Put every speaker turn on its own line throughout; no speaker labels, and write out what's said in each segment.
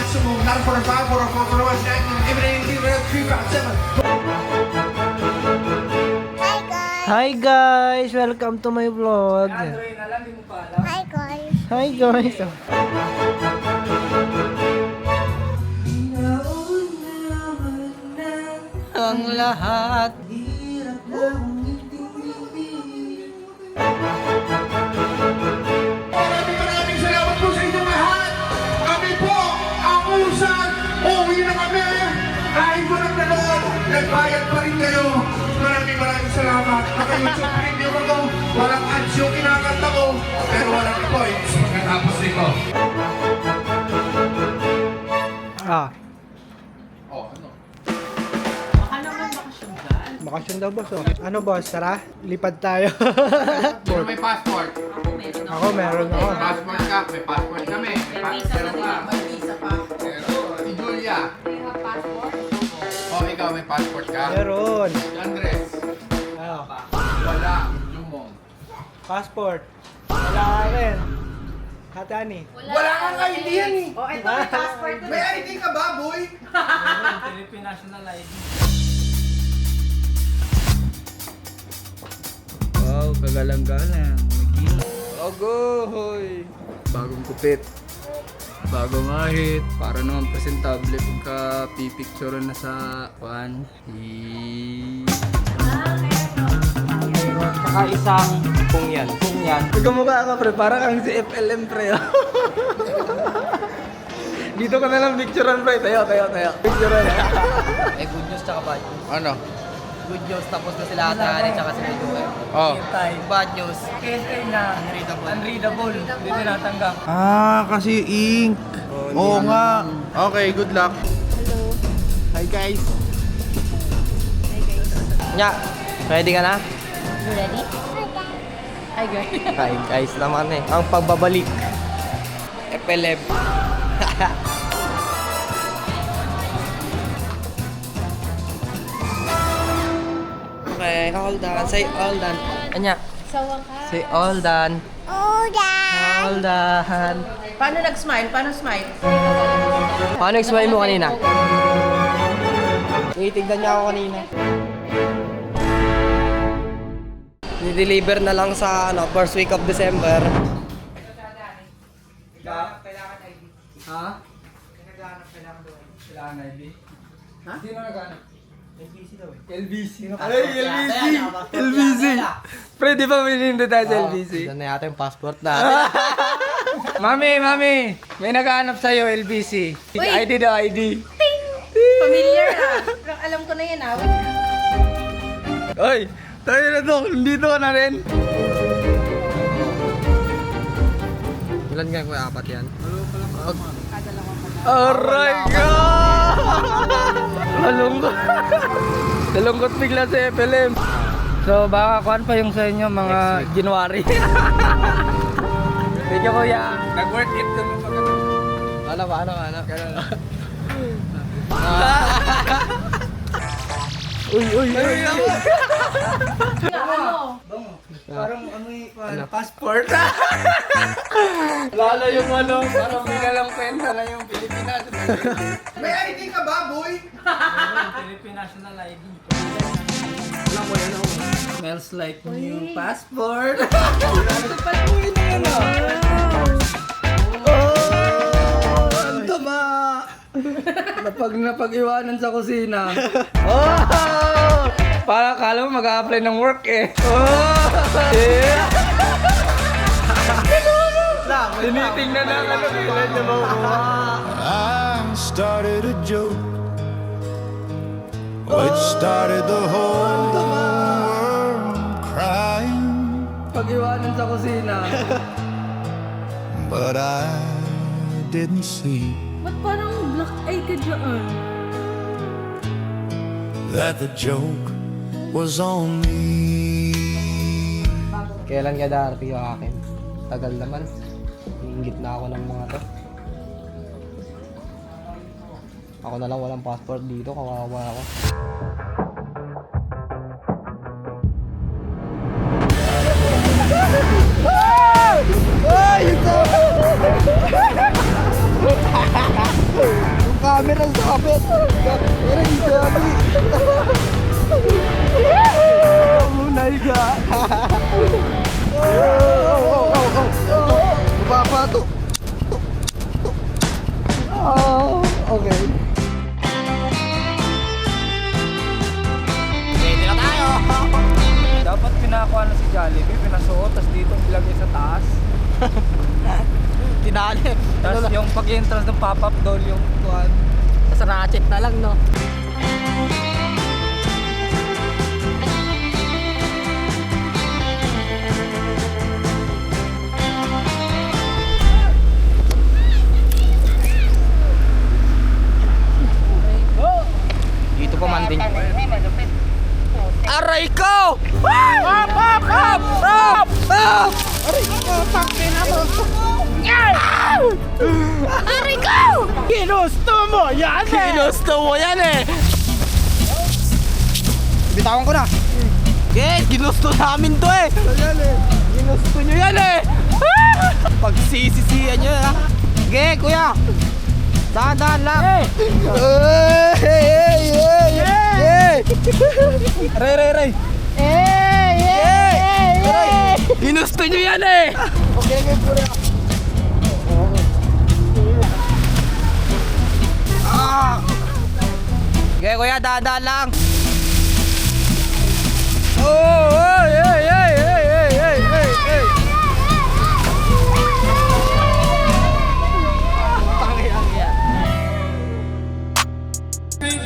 maximum, not a 45 or a 441, emanating 357.
Hi guys! Welcome to my vlog.
Hi guys.
Hi guys! Ang lahat.
Maraming salamat po sa inyong lahat. Kami po ang usad. Uuwi na kami. Kahit walang nanood, nagbayad pa rin kayo. Maraming salamat. Naka-YouTube video ako. Walang ads yung kinakanta ko. Pero walang points pagkatapos nito.
Bakasyon daw boss. Oh. Ano boss? Tara, lipad tayo.
Sino may passport?
Ako meron ako.
May passport ka? May passport kami. May passport ka. May visa pa. Pero, si Julia. Oh, ikaw may passport ka?
Meron.
Si Andres.
Ano?
Wala. Lumong.
Passport. Wala ka rin. Hatani.
Wala kang ID yan eh.
Oh, ito may passport ko.
May ID ka ba, boy?
Philippine National ID.
Wow, kagalang-galang. Agoy! Bagong kupit. Bagong ahit. Para naman presentable pagka pipicture na sa pan.
Saka isang kung yan.
Kamukha ka pre, para kang si FLM pre. Dito ka na lang picturean pre. Tayo. Picturean.
Eh, good news tsaka bad news.
Ano?
Good news, tapos na sila Hatani tsaka si Medue.
Oh.
Bad news. KSA na unreadable. Hindi tinatanggap.
Ah, kasi ink. Oo nga. Okay, good luck.
Hi guys. Nya, ready ka na?
You ready? Hi guys.
Hi guys naman eh. Ang pagbabalik. FLM. Okay, all done. Say all done. Anya,
Sa wakas.
say all done. All done.
Paano nag-smile? Paano smile?
Paano explain mo kanina? Tinitignan niya ako kanina. Ni-deliver na lang sa first week of December.
Ha? Kailangan ID? Ha? Sino naghanap? LBC daw eh. LBC? Ay, LBC! Pre, di ba minindi tayo sa LBC?
Ito na yata yung passport na.
Mami! May naghanap sa'yo, LBC.
Uy!
ID daw, ID.
Familiar ah. Pero alam ko na yan ah.
Oy! Tayo na to, nandito ka na rin.
Ilan nga kuya? Apat yan?
Aray ka! Nalungkot bigla si FLM. So baka kuhan pa yung sa inyo mga January. Thank you kuya. Nag-worth it kami pag
Ano ba?
Uy.
Ano?
Parang passport. Lalo yung parang binalang kwenta na yung Pilipinas.
May ID ka ba, boy?
Philippine National ID. Smells like new passport. Ang tama! Napag-iwanan sa kusina. Oh! Para akala mo mag-a-apply ng work eh. Oh! Yeah! Tinitingnan na ano kailan niya makuha.
I started a joke. It started the whole world crying.
Pag-iwanan sa kusina.
But I didn't see
Ba't parang black eye ka dyan?
that the joke was on me.
Kailan ka darating yung akin? Tagal naman. Iingit na ako ng mga to. Ako na lang walang passport dito. Kawawa ako. Ay! Ito! Oh, okay. Ready na tayo!
Dapat pinakuha na si Jollibee, pinasuot, tapos dito ilagay sa taas.
Tinali.
Tapos yung pag-entrance ng pop-up doll, yung kuhan.
Sa ratchet na lang, no? Dito pa man din. Aray ko! Up! Up! Up! Up! Up! Aray ko! Pakina mo! Aray ko! Ginusto mo yan eh! Ginusto mo yan eh! Bitawan ko na! Ginusto namin to eh! Ginusto nyo yan eh! Pagsisisihan nyo ha! Sige kuya! Dahan-dahan lang!
Ray!
Ginusto nyo yan eh! Okay, pura. Okay, kuya, dahan-dahan lang. Oh, hey.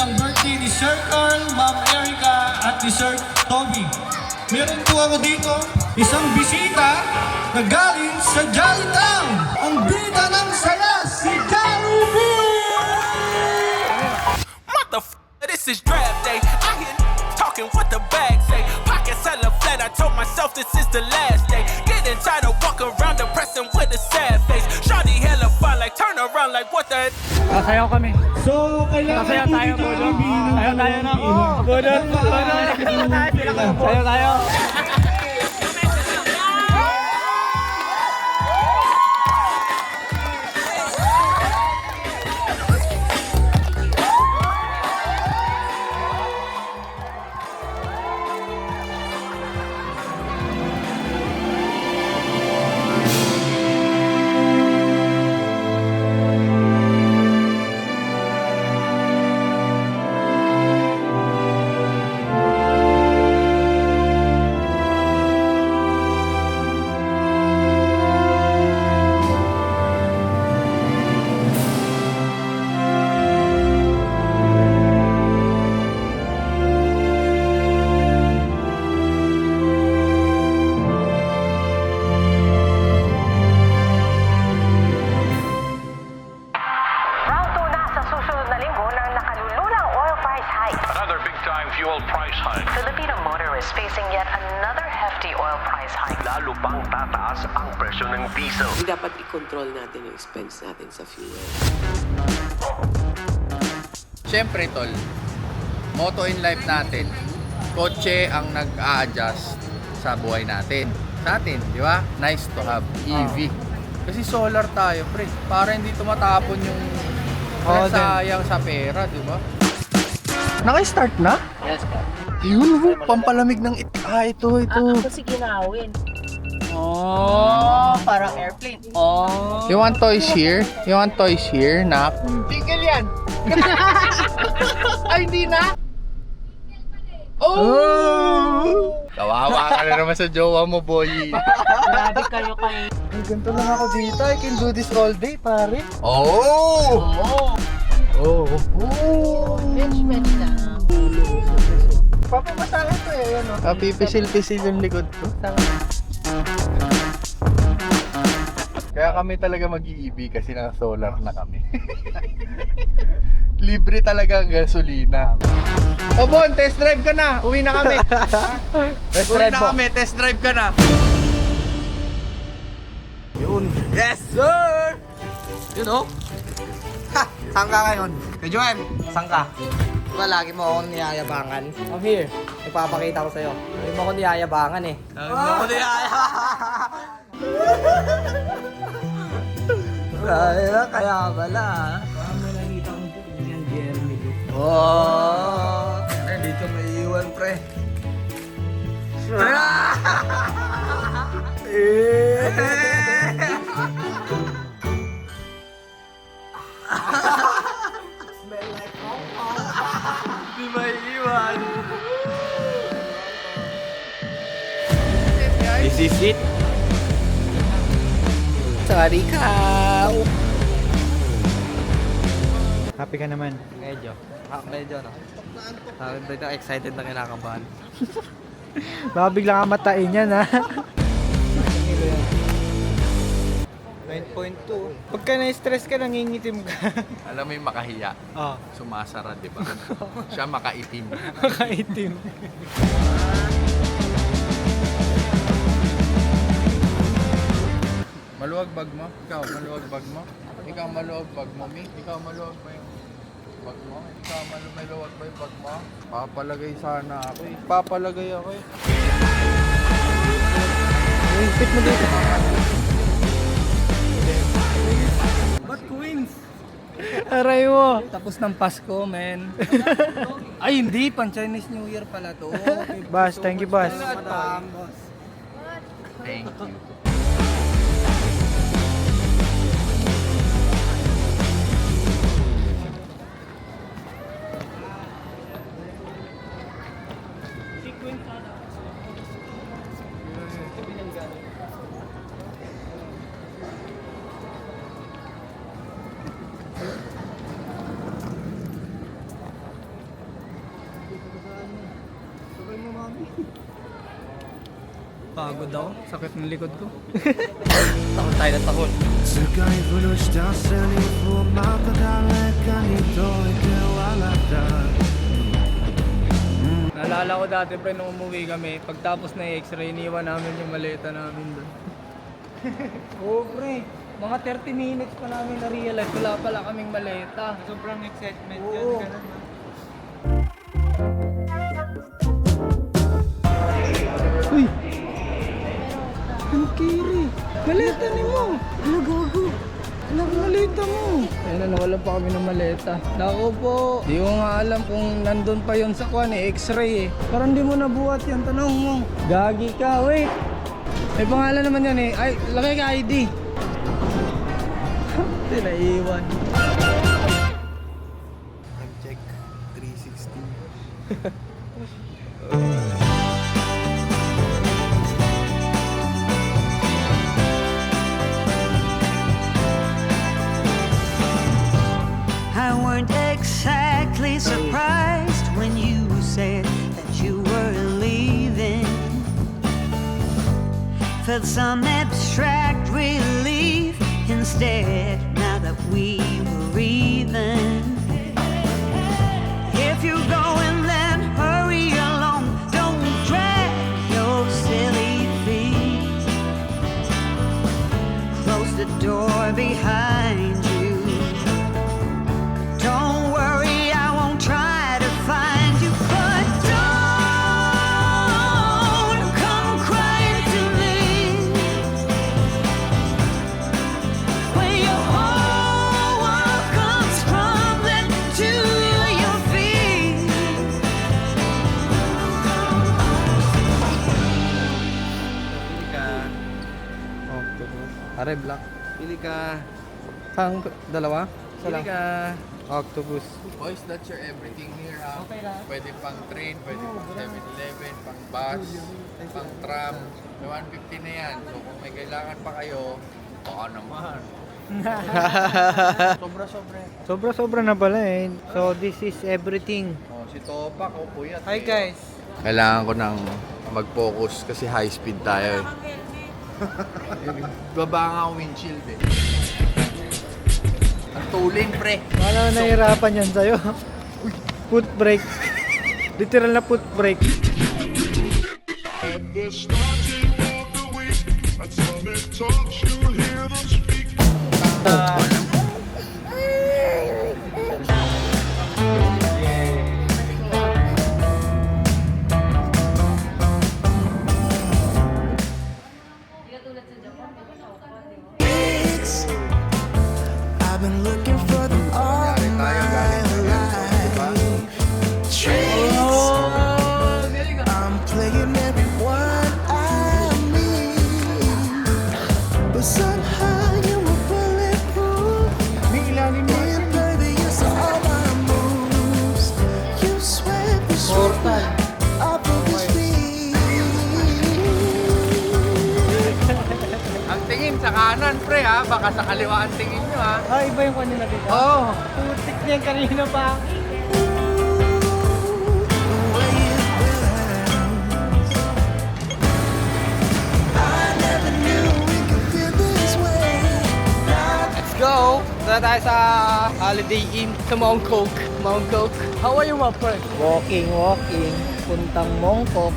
Ang birthday ni Sir Carl, Ma'am Erica at ni Sir Toby. Meron po ako dito isang bisita na galing sa Jolly Town. Ang bida ng saya, si Jollibee!
This is draft day. I hear talking what the bag say. Pockets hella flat. I told myself this is the last day. Getting tired of walking around depressing with a sad face. Shawty hella fine, like turn around, like what the.
Sasayaw kami.
So, kailangan
Sasayaw
po
tayo,
si
Budon.
Jollibee ng
Sayaw tayo na. Budon. Sayaw tayo.
Round 2 na sa susunod na linggo ng nakalululang oil price hike.
Another big-time fuel price hike.
Filipino motorists facing yet another hefty oil price hike.
Lalo pang tataas ang presyo ng diesel.
Dapat i-control natin yung expense natin sa fuel.
Siyempre tol, motto in life natin, kotse ang nag-a-adjust sa buhay natin. Sa atin, di ba? Nice to have EV. Kasi solar tayo, pre. Para hindi tumatapon yung sayang sa pera, di ba?
Naka-start na?
Yes, ka.
Yun, pampalamig ng ito.
Ako si ginawin. Oh, parang airplane. Oh.
You want toys here? You want toys here, Nak?
Tigil yan! Ay, hindi na! Oh!
Kawawa ka na naman sa jowa mo, boy.
Grabe kayo kay...
Ay, ganito lang ako dito. I can do this all day, pare.
Oh!
Oh!
Bench lang.
Papapasakin ko eh, ano? Pipisil-pisil yung likod ko.
Kaya kami talaga mag-EV kasi naka-solar na kami. Libre talaga ang gasolina.
O Bon, test drive ka na. Uwi na kami.
Test drive ka na.
Yun. Yes, sir! Yun oh. Ha! Saan ka ngayon? Kay Joem, saan ka? Diba lagi mo akong niyayabangan? I'm here. Ipapakita ko sa'yo. Lagi mo akong niyayabangan eh. Lagi mo akong niyayabangan. Kaya pala.
May nakita kong po yung Jeremy.
Oh! Dito may iwan, pre. Smell like Hong Kong. Di may iwan. This is it. Sorry ka.
Happy ka naman.
Medyo. Medyo, no? Medyo excited na kinakabahan.
Baka bigla ka matain yan, ha? 9.2. Pagka na-stress ka, nangingitim ka.
Alam mo yung makahiya,
Oh,
sumasara, di ba? Siya makaitim.
makaitim.
Maluwag bag mo? Ikaw, maluwag bag mo? Ikaw, maluwag bag mo, Mi? Ikaw, maluwag ba yung bag mo? Ikaw, maluwag ba yung bag mo? Papalagay sana ako eh. Papalagay ako eh.
Fit mo dito.
Ba't Queens?
Aray mo.
Tapos ng Pasko, men. Ay, hindi. Pan-Chinese New Year pala to. Okay,
Boss, thank you, boss.
Thank you.
Pagod ako. Sakit ng likod ko.
Takot tayo na takot.
Naalala ko dati, pre, nung umuwi kami, pagtapos na i-x-ray, iniwan namin yung maleta namin doon. Oo, pre. Mga 30 minutes pa namin na-realize, wala pala kaming maleta. Sobrang excitement yun. Ganun, no? Uy! Ang kiri! Maleta ni mo! Ano gago? Ano maleta mo? Ayun na, nawalan pa kami ng maleta. Naku po! Di ko nga alam kung nandun pa yon sa kwan eh, x-ray eh. Parang di mo nabuhat yan, tanong mo. Gagi ka, wait! May pangalan naman yan eh. Ay, lagay ka ID. Hindi naiiwan.
Check 360.
I weren't exactly surprised when you said that you were leaving. Felt some abstract relief instead now that we were even. If you're going, then hurry along. Don't drag your silly feet. Close the door behind you. Don't worry, I won't try to find you, but don't come crying to me when your whole world comes crumbling to your feet.
Pili ka.
Octopus.
Are, black. Pili ka. Sang dalawa? Pili ka.
Octopus.
Boys, that's your everything here, ha? Okay lang. Pwede pang train, pwede pang 7-Eleven, pang bus, pang tram. May 150 na yan. So kung may kailangan pa kayo, baka naman.
Sobra-sobra na pala eh. So, this is everything.
Oh, si Topak, oh, puyat.
Hi guys.
Kailangan ko nang mag-focus kasi high speed tayo. Baba nga ang windshield eh. Ang tuling, pre.
Wala na nahirapan yan sa'yo. Foot brake. Literal na foot brake.
I've been looking for them all my life. Tricks. I'm playing everyone I meet, but somehow you were bulletproof.
baka sa kaliwa ang tingin nyo ha.
Ah, iba yung kanina dito.
Oo.
Putik niya kanina pa.
Let's go! Tara tayo sa Holiday Inn sa Mount Coke. Mount Coke.
How are you, my friend? Walking. Puntang Mongkok.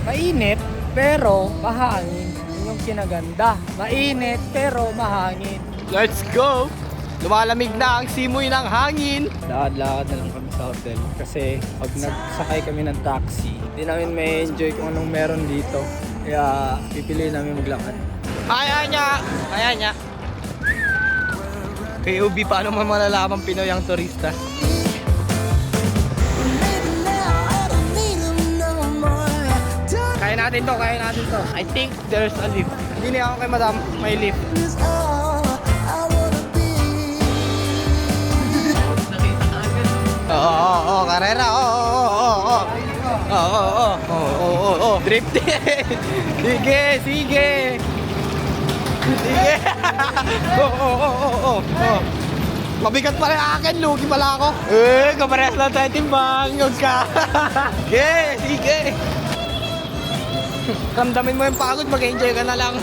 Mainit, pero mahangin. Yun yung kinaganda. Mainit, pero mahangin.
Let's go! Lumalamig na ang simoy ng hangin.
Lakad-lakad na lang kami sa hotel. Kasi pag nagsakay kami ng taxi, hindi namin may enjoy kung anong meron dito. Kaya pipiliin namin maglakad.
Kaya niya. KOB, paano mo malalaman Pinoy ang turista? Kaya natin to. I think there's a lift. Hindi na ako kay madam, may lift. Oo, karera, oo, drifting. Sige. Oo. Mabigat pala yung akin, lugi pala ako. Kaparehas lang tayo timbang, yun ka. Sige. Kamdamin mo yung pagod, mag-enjoy ka na lang.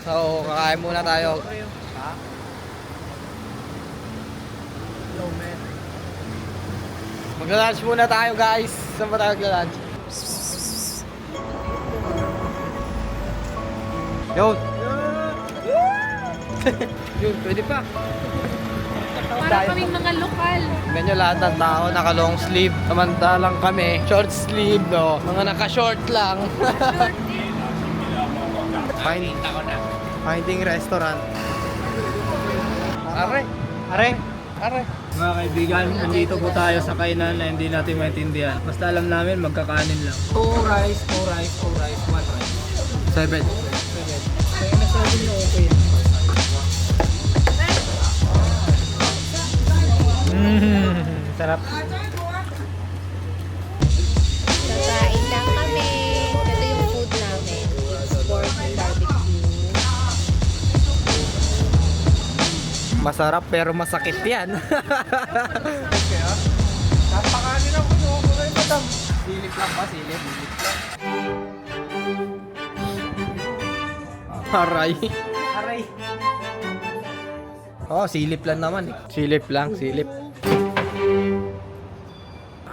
So, kakain muna tayo. Magla-lunch muna tayo, guys. Saan ba tayo magla-lunch? Yun. Yun, pwede pa.
Para kaming mga lokal.
Ganyan lahat ng tao, naka-long sleeve. Samantalang kami, short sleeve, no? Mga naka-short lang. Finding restaurant. Are.
Mga kaibigan, nandito po tayo sa kainan na hindi natin maintindihan. Basta alam namin, magkakanin lang. 2 rice, 1 rice.
7.
Kaya nasabi nyo okay.
Sarap.
Kakain lang kami. Ito yung food namin. It's pork barbecue.
Masarap pero masakit yan.
Napakanin ako kay madam.
Silip lang ba? Silip lang. Aray. Oh, silip lang naman eh. Silip.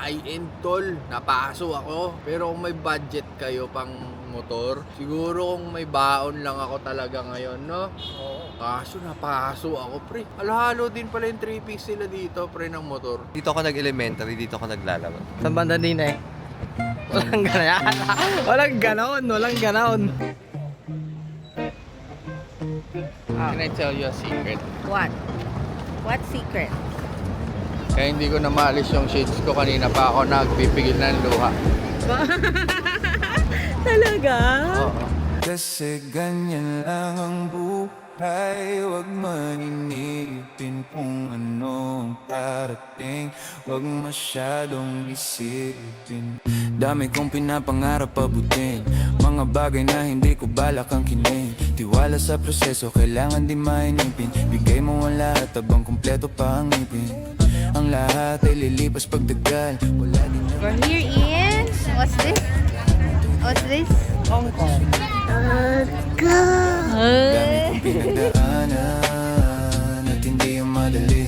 High-end tol, napaso ako. Pero kung may budget kayo pang motor, siguro kung may baon lang ako talaga ngayon, no? Oo. Kaso napaso ako, pre. Halo-halo din pala yung 3-piece sila dito, pre, ng motor.
Dito ako nag-elementary, dito ako naglalaro.
Sa banda din eh. Walang ganayan. Walang ganon.
Can I tell you a secret?
What? What secret?
Kaya hindi ko na maalis yung shades ko, kanina pa ako nagpipigil ng luha.
Talaga?
Oo.
Kasi ganyan lang ang buhay. Huwag maninipin kung anong parating. Huwag masyadong isipin. Dami kong pinapangarap abutin. Mga bagay na hindi ko balak ang kinin. Tiwala sa proseso, kailangan di mainipin. Bigay mo ang lahat habang kumpleto pa ang ngipin. Ang lahat ay lilipas pagdagal. Wala din na.
We're here in... What's this?
Hong Kong.
Dami kong pinagdaanan at hindi yung madali.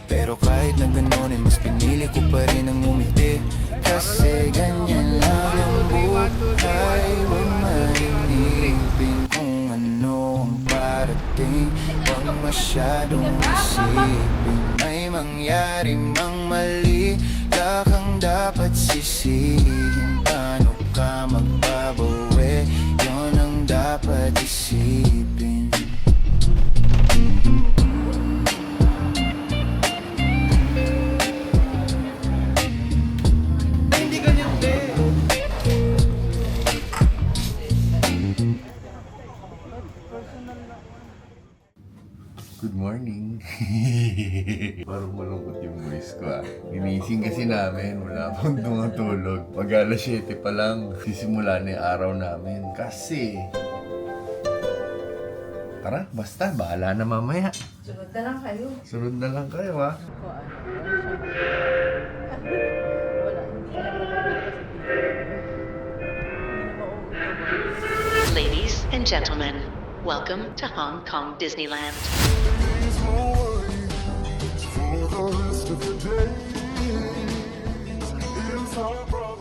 Pero kahit na ganun ay mas pinili ko pa rin ang umiti. Kasi ganyan lang ang buhay. Huwag malinipin kung ano ang parating. Huwag masyadong isipin. May mangyari mang mali, kang dapat sisihin pa ka magbabawi, yun ang dapat isipin.
Hindi ganyan, be.
Good morning. Parang malungkot yung voice ko ah. Ginising kasi namin, wala pang tumatulog. Mag-alas 7 pa lang, sisimula na yung araw namin. Kasi... Tara, basta, bahala na mamaya.
Sunod na lang kayo.
Sunod na lang kayo ah.
Ladies and gentlemen, welcome to Hong Kong Disneyland.
For the rest of the day, it's our problem.